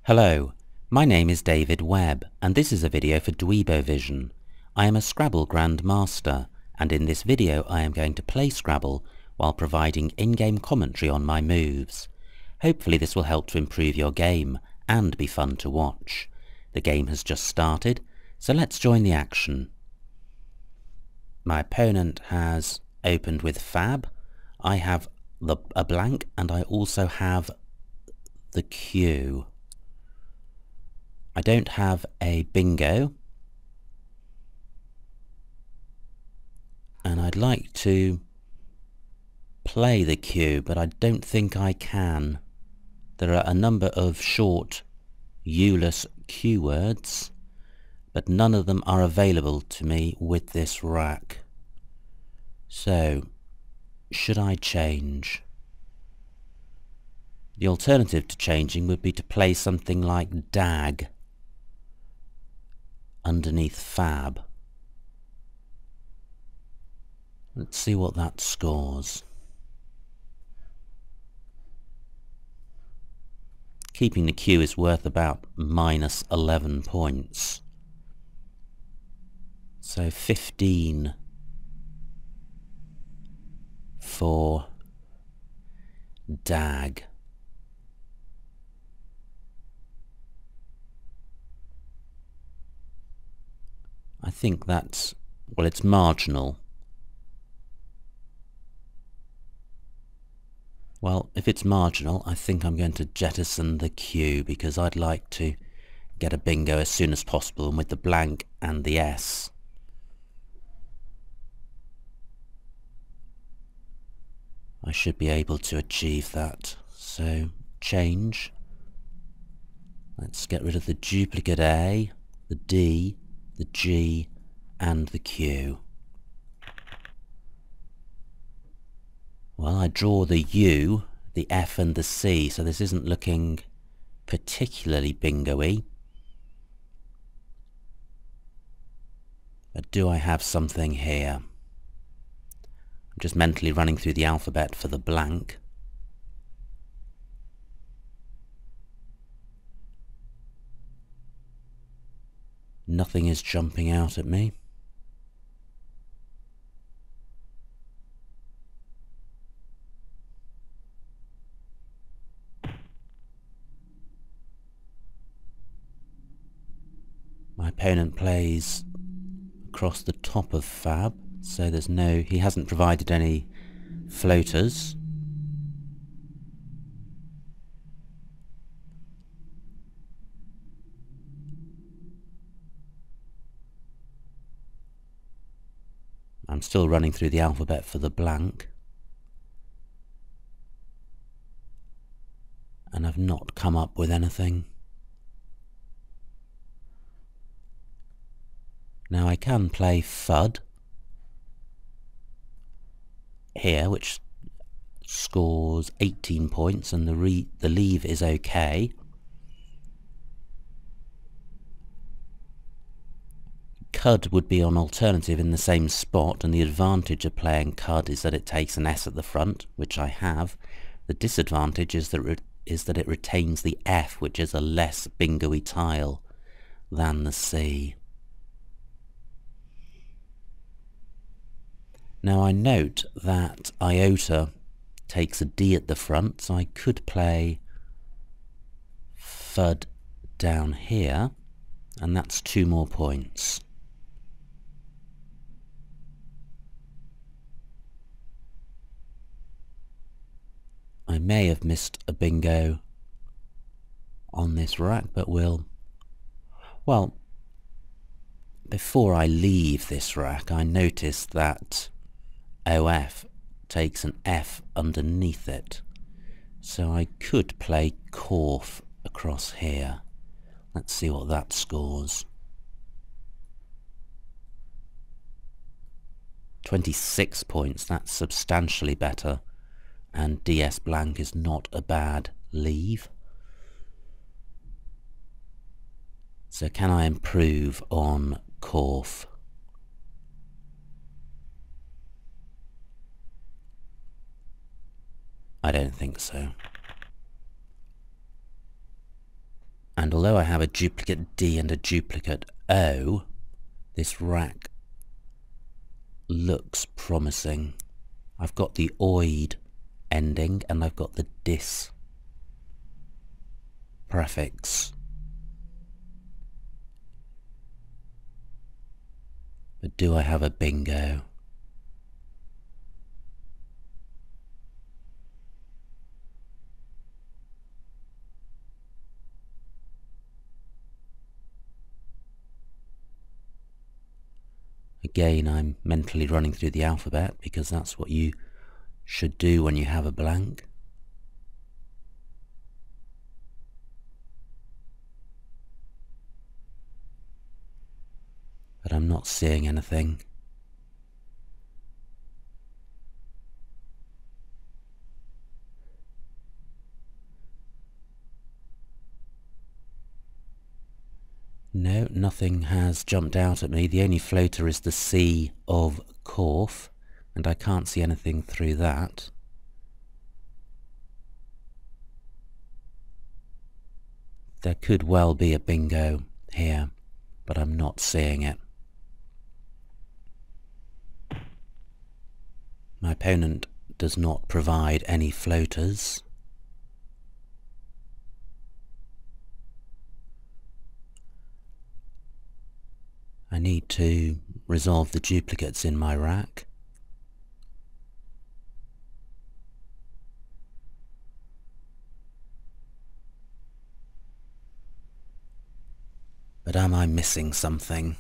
Hello, my name is David Webb and this is a video for Dweebovision. I am a Scrabble grandmaster and in this video I am going to play Scrabble while providing in-game commentary on my moves. Hopefully this will help to improve your game and be fun to watch. The game has just started, so let's join the action. My opponent has opened with Fab. I have a blank and I also have the Q. I don't have a bingo, and I'd like to play the Q, but I don't think I can. There are a number of short U-less Q words, but none of them are available to me with this rack. So, should I change? The alternative to changing would be to play something like DAG underneath Fab. Let's see what that scores. Keeping the Q is worth about minus 11 points. So 15 for DAG. I think that's, well, it's marginal. Well, if it's marginal, I think I'm going to jettison the Q because I'd like to get a bingo as soon as possible, and with the blank and the S. I should be able to achieve that. So, change. Let's get rid of the duplicate A, the D, the G and the Q. Well, I draw the U, the F and the C, so this isn't looking particularly bingo-y. But do I have something here? I'm just mentally running through the alphabet for the blank. Nothing is jumping out at me. My opponent plays across the top of Fab, so there's no, he hasn't provided any floaters. I'm still running through the alphabet for the blank. And I've not come up with anything. Now I can play FUD here, which scores 18 points, and the leave is okay. Cud would be an alternative in the same spot, and the advantage of playing Cud is that it takes an S at the front, which I have. The disadvantage is that it retains the F, which is a less bingo-y tile than the C. Now I note that Iota takes a D at the front, so I could play FUD down here, and that's 2 more points. I may have missed a bingo on this rack, but well, before I leave this rack, I noticed that OF takes an F underneath it, so I could play Corf across here. Let's see what that scores. 26 points, that's substantially better. And DS blank is not a bad leave. So can I improve on Corf? I don't think so. And although I have a duplicate D and a duplicate O, this rack looks promising. I've got the oid ending and I've got the dis prefix. But do I have a bingo? Again, I'm mentally running through the alphabet because that's what you should do when you have a blank. But I'm not seeing anything. No, nothing has jumped out at me. The only floater is the C of Corf, and I can't see anything through that. There could well be a bingo here, but I'm not seeing it. My opponent does not provide any floaters. I need to resolve the duplicates in my rack. But am I missing something?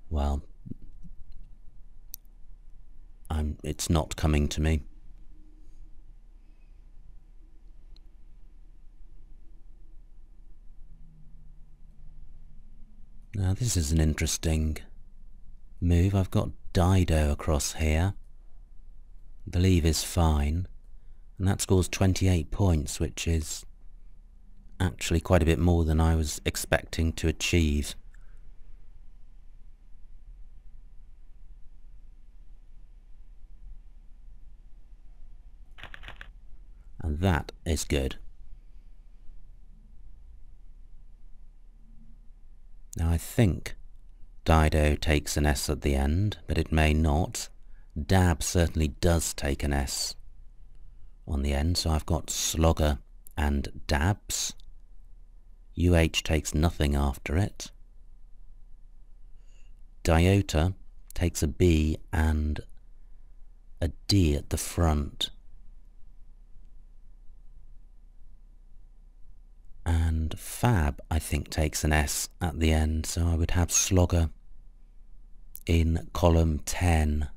Well, it's not coming to me. Now this is an interesting move. I've got Dido across here. I believe is fine. And that scores 28 points, which is actually quite a bit more than I was expecting to achieve. And that is good. Now I think Dido takes an S at the end, but it may not. Dab certainly does take an S on the end, so I've got Slogger and Dabs. UH takes nothing after it. Diota takes a B and a D at the front. And Fab, I think, takes an S at the end, so I would have Slogger in column 10.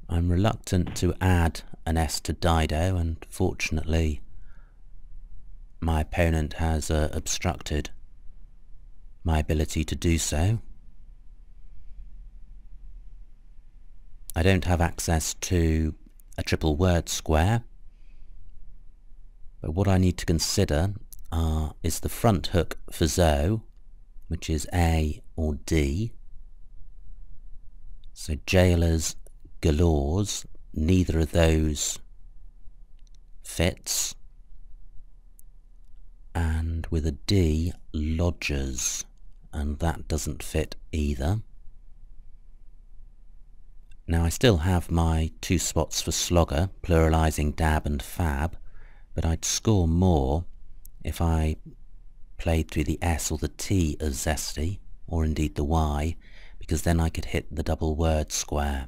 I'm reluctant to add an S to Dido, and fortunately my opponent has obstructed my ability to do so. I don't have access to a triple word square, but what I need to consider is the front hook for Zo, which is A or D. So jailers, galores, neither of those fits. And with a D, lodgers, and that doesn't fit either. Now I still have my 2 spots for Slogger, pluralising Dab and Fab, but I'd score more if I played through the S or the T as Zesty, or indeed the Y, because then I could hit the double word square.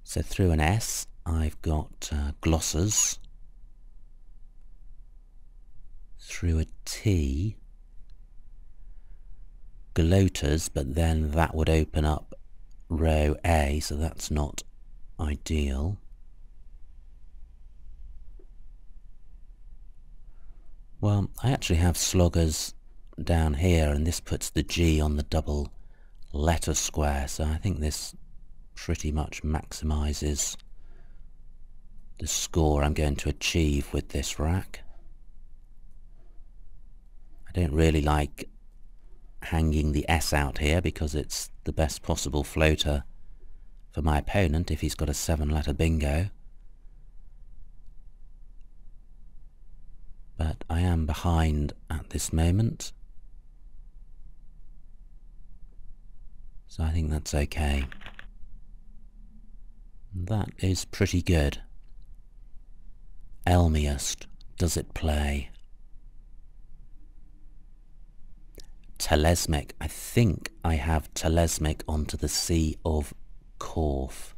So through an S I've got glossers. Through a T, gloaters, but then that would open up row A, so that's not ideal. Well, I actually have sloggers down here, and this puts the G on the double letter square, so I think this pretty much maximises the score I'm going to achieve with this rack. I don't really like hanging the S out here because it's the best possible floater for my opponent if he's got a 7-letter bingo. But I am behind at this moment, so I think that's okay. That is pretty good. Elmiest, does it play? Telesmic, I think I have Telesmic onto the Sea of Corf.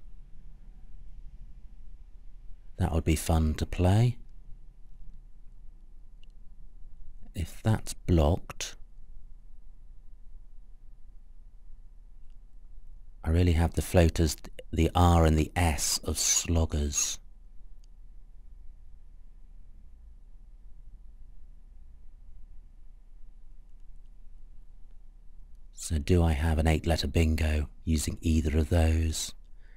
That would be fun to play. If that's blocked, I really have the floaters, the R and the S of sloggers. So do I have an 8-letter bingo using either of those?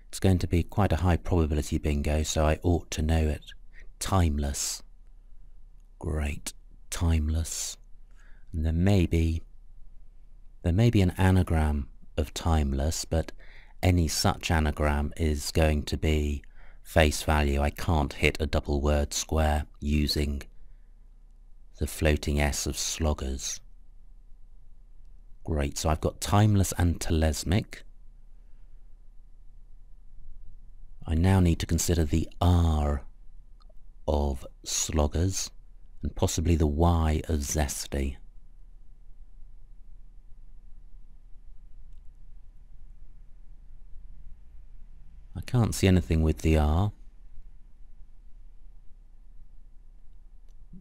It's going to be quite a high probability bingo, so I ought to know it. Timeless. Great. Timeless. And there may be an anagram of timeless, but any such anagram is going to be face value. I can't hit a double word square using the floating S of sloggers. Great, so I've got timeless and telesmic. I now need to consider the R of sloggers and possibly the Y of zesty. I can't see anything with the R,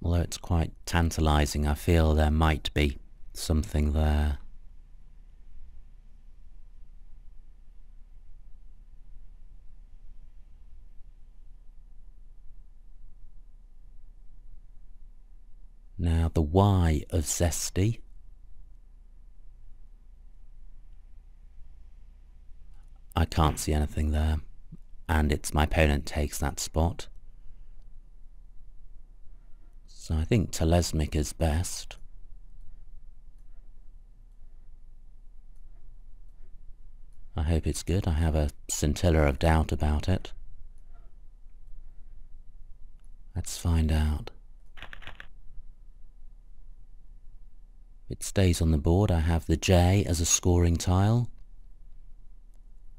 although it's quite tantalising. I feel there might be something there. Now the Y of zesty. I can't see anything there, and it's my opponent takes that spot. So I think telesmic is best. I hope it's good. I have a scintilla of doubt about it. Let's find out. It stays on the board. I have the J as a scoring tile,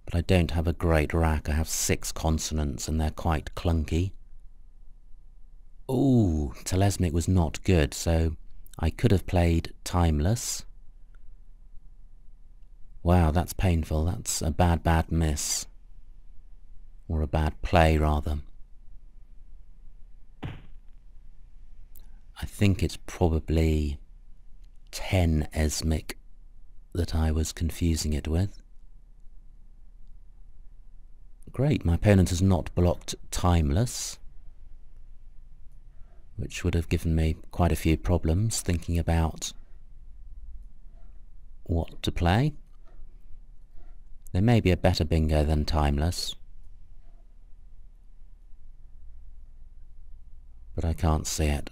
but I don't have a great rack. I have 6 consonants and they're quite clunky. Ooh, telesmic was not good, so I could have played timeless. Wow, that's painful. That's a bad miss. Or a bad play, rather. I think it's probably 10 esmic that I was confusing it with. Great, my opponent has not blocked timeless, which would have given me quite a few problems thinking about what to play. There may be a better bingo than timeless, but I can't see it.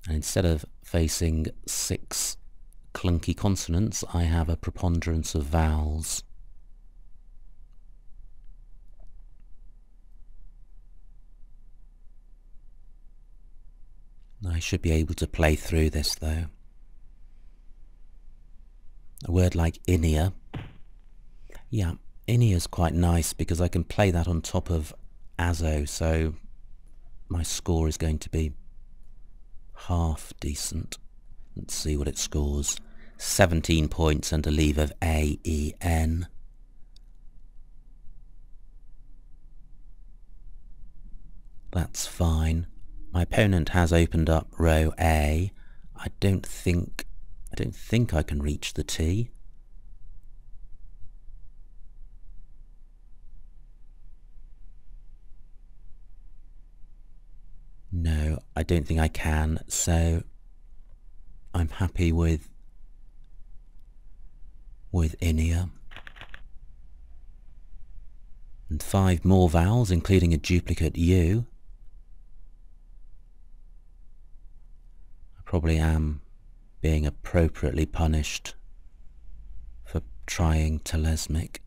And instead of facing 6 clunky consonants, I have a preponderance of vowels. I should be able to play through this though. A word like Inia. Yeah, Inia's quite nice because I can play that on top of Azo, so my score is going to be half decent. Let's see what it scores. 17 points and a leave of A-E-N. That's fine. My opponent has opened up row A. I don't think I can reach the T. No, I don't think I can, so I'm happy with Inia. And 5 more vowels, including a duplicate U. I probably am being appropriately punished for trying telesmic.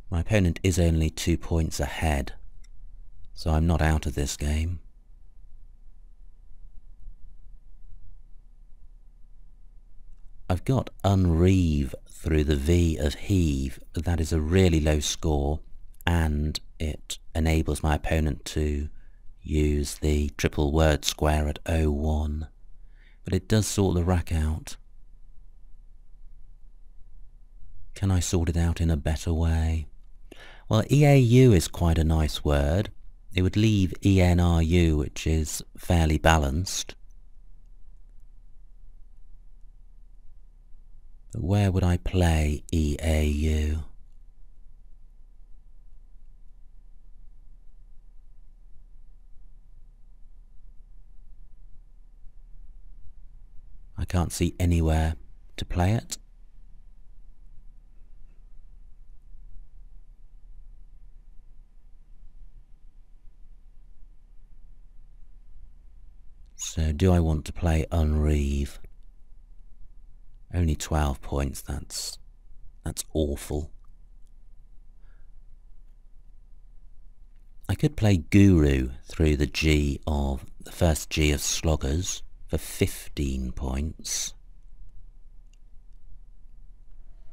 My opponent is only 2 points ahead, so I'm not out of this game. I've got unreeve through the V of heave, but that is a really low score, and it enables my opponent to use the triple word square at 0-1, but it does sort the rack out. Can I sort it out in a better way? Well, EAU is quite a nice word. It would leave ENRU, which is fairly balanced. But where would I play EAU? I can't see anywhere to play it. So do I want to play unreeve? Only 12 points, that's awful. I could play guru through the G of the first G of sloggers for 15 points.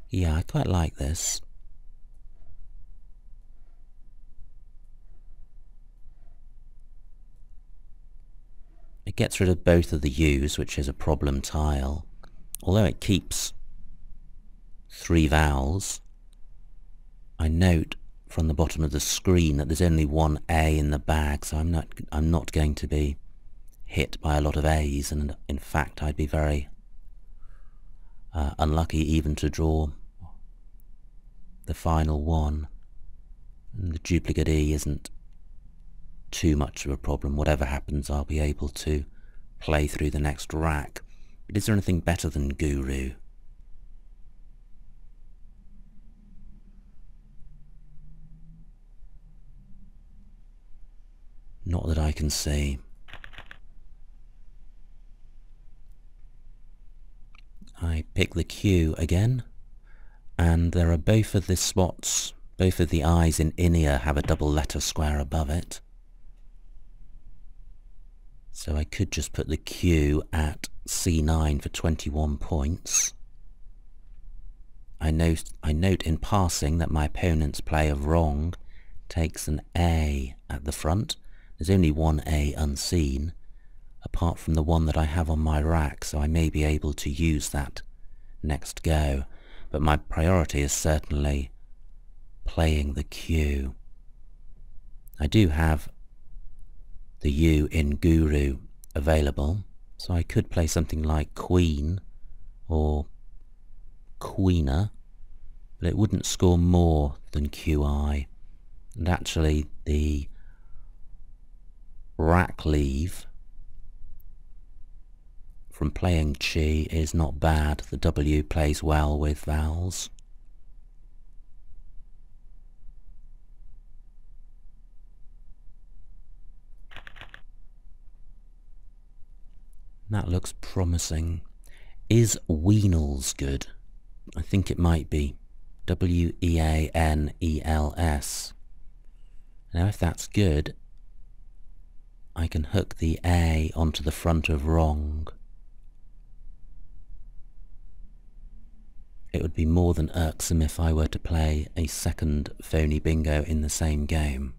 Yeah, I quite like this. It gets rid of both of the U's, which is a problem tile. Although it keeps 3 vowels, I note from the bottom of the screen that there's only one A in the bag, so I'm not going to be hit by a lot of A's, and in fact I'd be very unlucky even to draw the final one. And the duplicate E isn't too much of a problem. Whatever happens, I'll be able to play through the next rack. But is there anything better than guru? Not that I can see. I pick the Q again, and there are both of the spots, both of the I's in INEA have a double letter square above it. So I could just put the Q at C9 for 21 points. I note in passing that my opponent's play of wrong takes an A at the front. There's only one A unseen, apart from the one that I have on my rack, so I may be able to use that next go. But my priority is certainly playing the Q. I do have the U in guru available, so I could play something like queen or queener, but it wouldn't score more than QI. And actually the rack leave from playing chi is not bad. The W plays well with vowels. That looks promising. Is Weanels good? I think it might be. W-E-A-N-E-L-S. Now if that's good, I can hook the A onto the front of wrong. It would be more than irksome if I were to play a second phony bingo in the same game.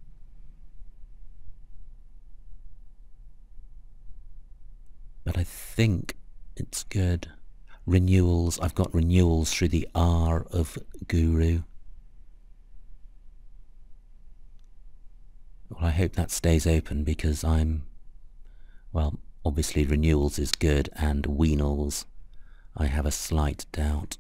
But I think it's good. Renewals, I've got renewals through the R of guru. Well, I hope that stays open because well, obviously renewals is good, and Weanels, I have a slight doubt.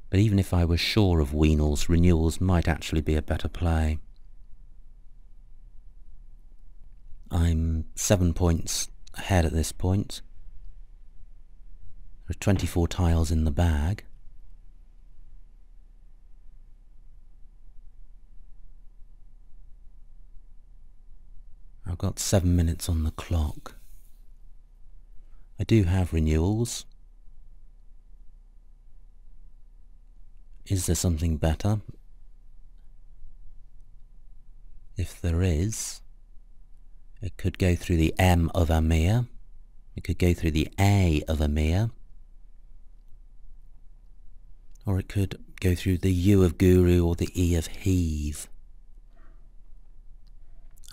But even if I were sure of Weanels, renewals might actually be a better play. I'm 7 points ahead at this point. There are 24 tiles in the bag. I've got 7 minutes on the clock. I do have renewals. Is there something better? If there is, it could go through the M of Amir. It could go through the A of Amir. Or it could go through the U of Guru or the E of Heave.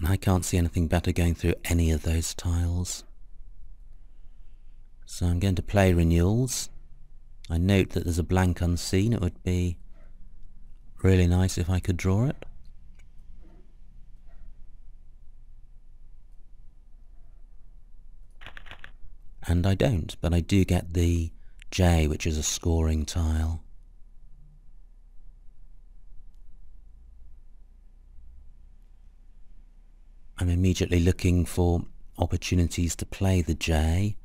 And I can't see anything better going through any of those tiles. So I'm going to play renewals. I note that there's a blank unseen. It would be really nice if I could draw it. And I don't, but I do get the J, which is a scoring tile. I'm immediately looking for opportunities to play the J.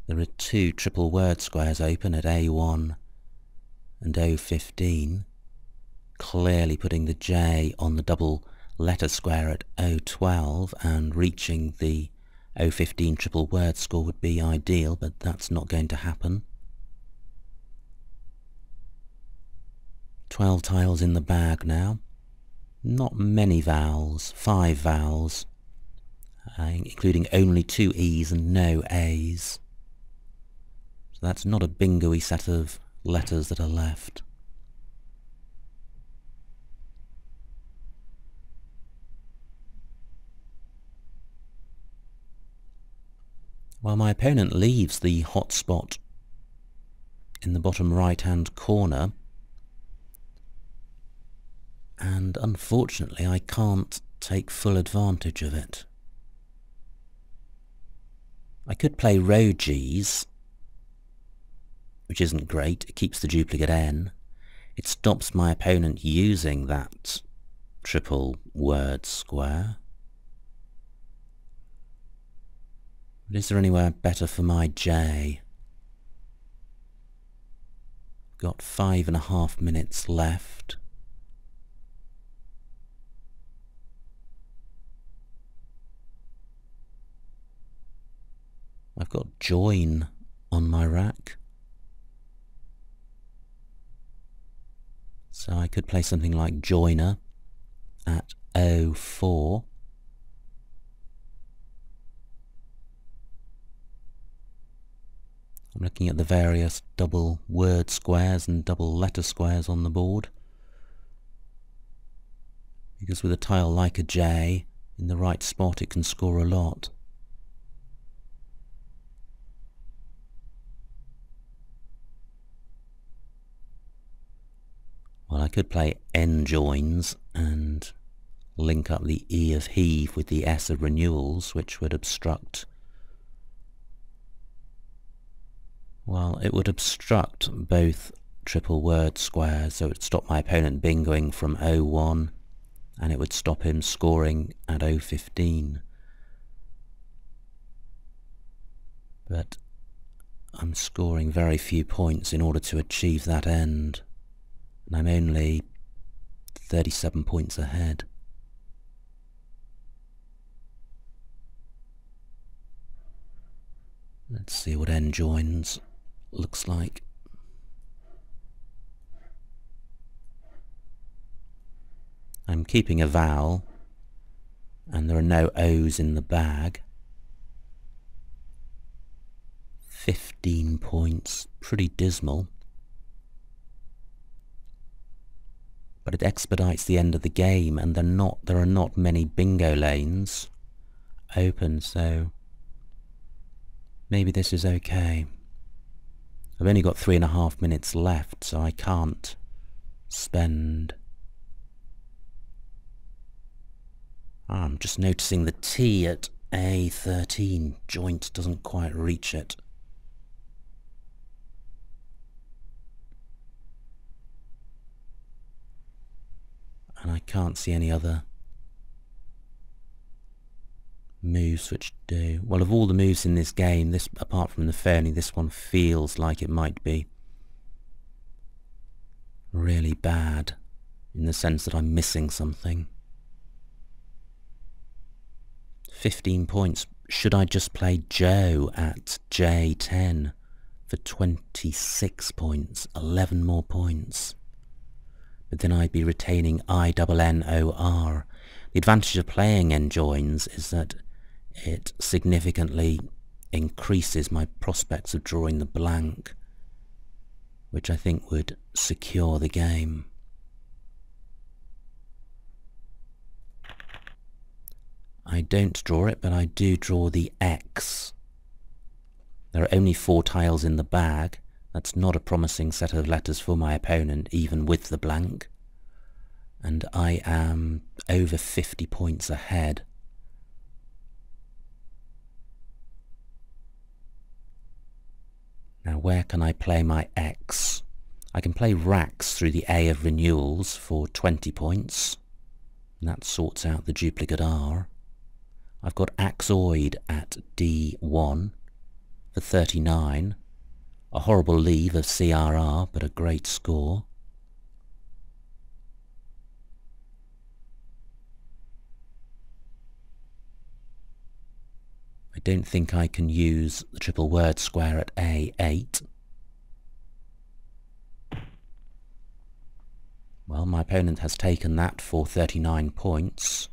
There are 2 triple word squares open at A1 and O15, clearly putting the J on the double letter square at O12 and reaching the O15 triple word score would be ideal, but that's not going to happen. 12 tiles in the bag now. Not many vowels, 5 vowels, including only 2 E's and no A's. So that's not a bingo-y set of letters that are left. While my opponent leaves the hot spot in the bottom right-hand corner, and unfortunately I can't take full advantage of it. I could play row G's, which isn't great. It keeps the duplicate N. It stops my opponent using that triple word square. But is there anywhere better for my J? Got 5.5 minutes left. I've got join on my rack. So I could play something like joiner at O4. I'm looking at the various double word squares and double letter squares on the board. Because with a tile like a J, in the right spot it can score a lot. Well, I could play N joins and link up the E of heave with the S of renewals, which would obstruct... Well, it would obstruct both triple word squares, so it would stop my opponent bingoing from O1, and it would stop him scoring at O15. But I'm scoring very few points in order to achieve that end, and I'm only 37 points ahead. Let's see what N joins looks like. I'm keeping a vowel, and there are no O's in the bag. 15 points, pretty dismal. But it expedites the end of the game, and there are not many bingo lanes open, so maybe this is okay. I've only got 3.5 minutes left, so I can't spend... I'm just noticing the T at A13 joint doesn't quite reach it. And I can't see any other moves which do... Well, of all the moves in this game, this, apart from the phony, this one feels like it might be really bad, in the sense that I'm missing something. 15 points. Should I just play Joe at J10 for 26 points, 11 more points? But then I'd be retaining INNOR. The advantage of playing enjoins is that it significantly increases my prospects of drawing the blank, which I think would secure the game. I don't draw it, but I do draw the X. There are only 4 tiles in the bag. That's not a promising set of letters for my opponent, even with the blank. And I am over 50 points ahead. Now where can I play my X? I can play racks through the A of renewals for 20 points. And that sorts out the duplicate R. I've got Axoid at D1 for 39. A horrible leave of CRR, but a great score. I don't think I can use the triple word square at A8. Well, my opponent has taken that for 39 points.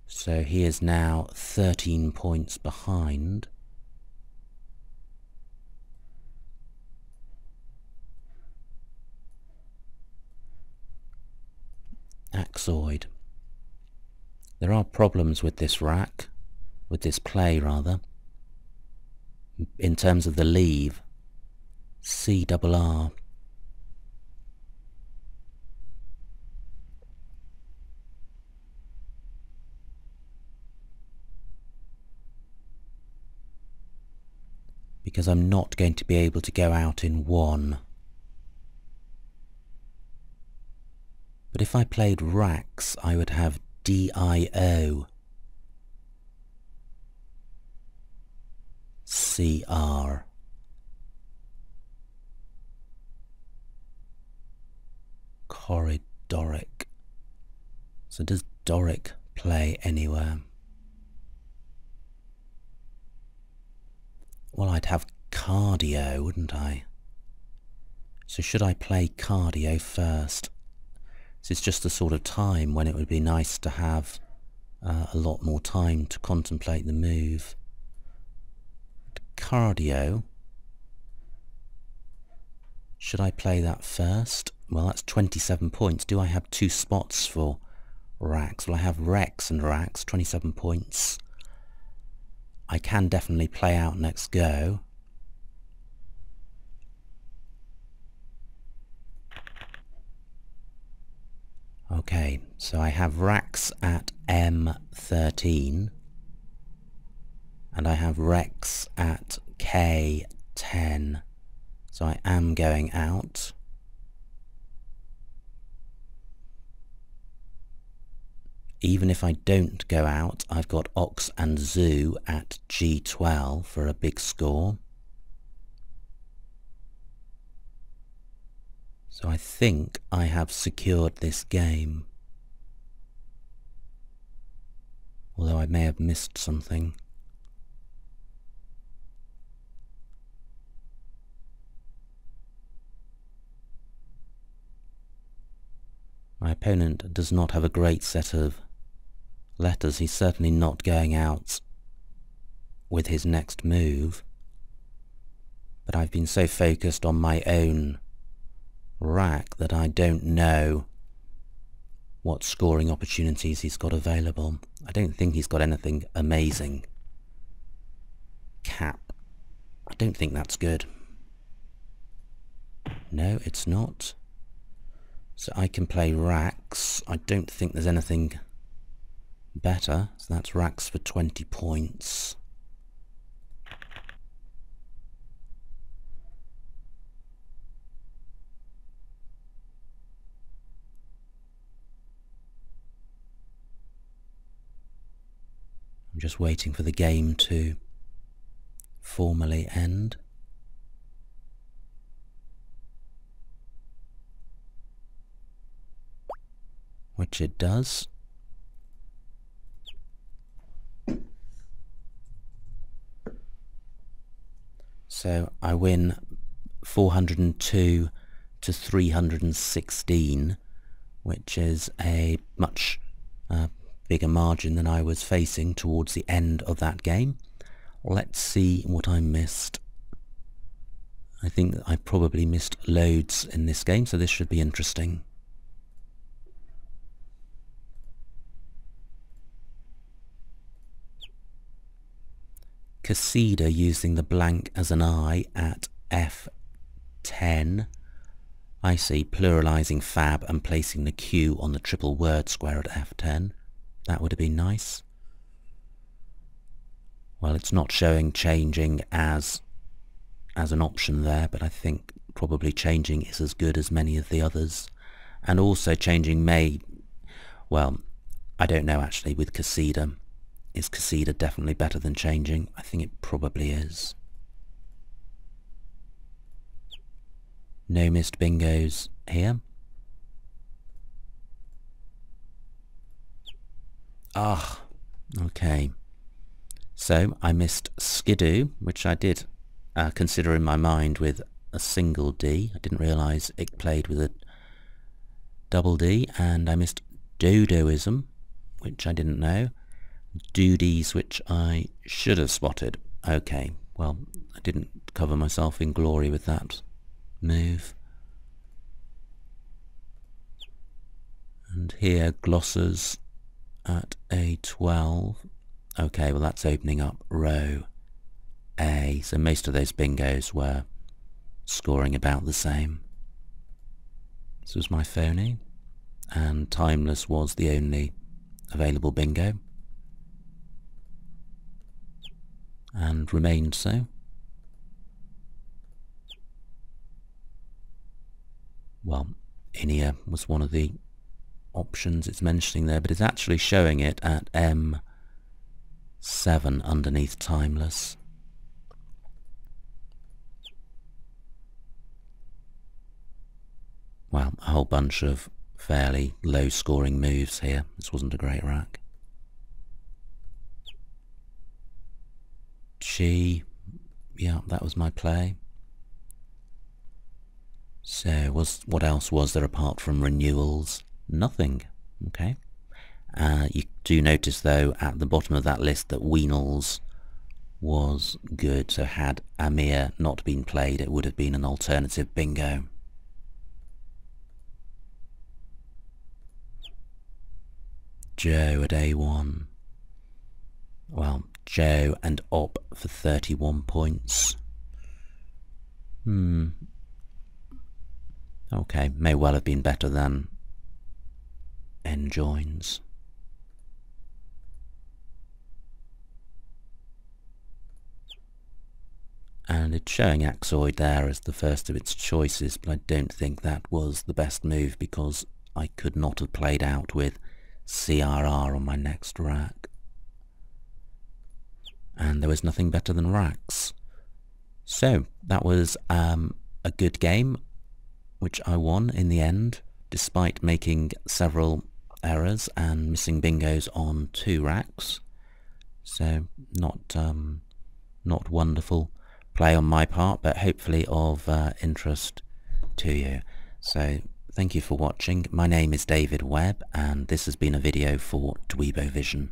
So he is now 13 points behind. Axoid. There are problems with this rack, with this play rather, in terms of the leave. CRR. Because I'm not going to be able to go out in 1. But if I played racks, I would have DIO, CR, Corridoric. So does Doric play anywhere? Well, I'd have cardio, wouldn't I? So should I play cardio first? This is just the sort of time when it would be nice to have a lot more time to contemplate the move. Cardio. Should I play that first? Well, that's 27 points. Do I have 2 spots for racks? Well, I have Rex and racks, 27 points. I can definitely play out next go. Okay, so I have racks at M13 and I have Rex at K10, so I am going out. Even if I don't go out, I've got Ox and Zoo at G12 for a big score. So I think I have secured this game. Although I may have missed something. My opponent does not have a great set of letters. He's certainly not going out with his next move. But I've been so focused on my own rack that I don't know what scoring opportunities he's got available. I don't think he's got anything amazing. Cap. I don't think that's good. No, it's not. So I can play racks. I don't think there's anything better. So that's racks for 20 points. I'm just waiting for the game to formally end. Which it does. So I win 402 to 316, which is a much bigger margin than I was facing towards the end of that game. Let's see what I missed. I think that I probably missed loads in this game, so this should be interesting. Casida using the blank as an I at F10. I see, pluralizing fab and placing the Q on the triple word square at F10. That would have been nice. Well, it's not showing changing as an option there, but I think probably changing is as good as many of the others. And also changing may, well, I don't know actually with Casida. Is Casida definitely better than changing? I think it probably is. No missed bingos here. Ah, okay. So I missed Skidoo, which I did consider in my mind with a single D. I didn't realise it played with a double D. And I missed Dodoism, which I didn't know. Duties, which I should have spotted. Okay, well, I didn't cover myself in glory with that move. And here, glosses at A12. Okay, well that's opening up row A. So most of those bingos were scoring about the same. This was my phony, and timeless was the only available bingo. And remained so. Well, Inia was one of the options it's mentioning there, but it's actually showing it at M7 underneath timeless. Well, a whole bunch of fairly low scoring moves here. This wasn't a great rack. G, yeah, that was my play. So what else was there apart from renewals? Nothing. Okay. You do notice though at the bottom of that list that Weenals was good. So had Amir not been played, it would have been an alternative bingo. Joe at A1. Well, Joe and Op for 31 points. Okay, may well have been better than N joins. And it's showing Axoid there as the first of its choices, but I don't think that was the best move because I could not have played out with CRR on my next rack. And there was nothing better than racks. So that was a good game, which I won in the end, despite making several errors and missing bingos on 2 racks. So not wonderful play on my part, but hopefully of interest to you. So thank you for watching. My name is David Webb, and this has been a video for Dweebovision.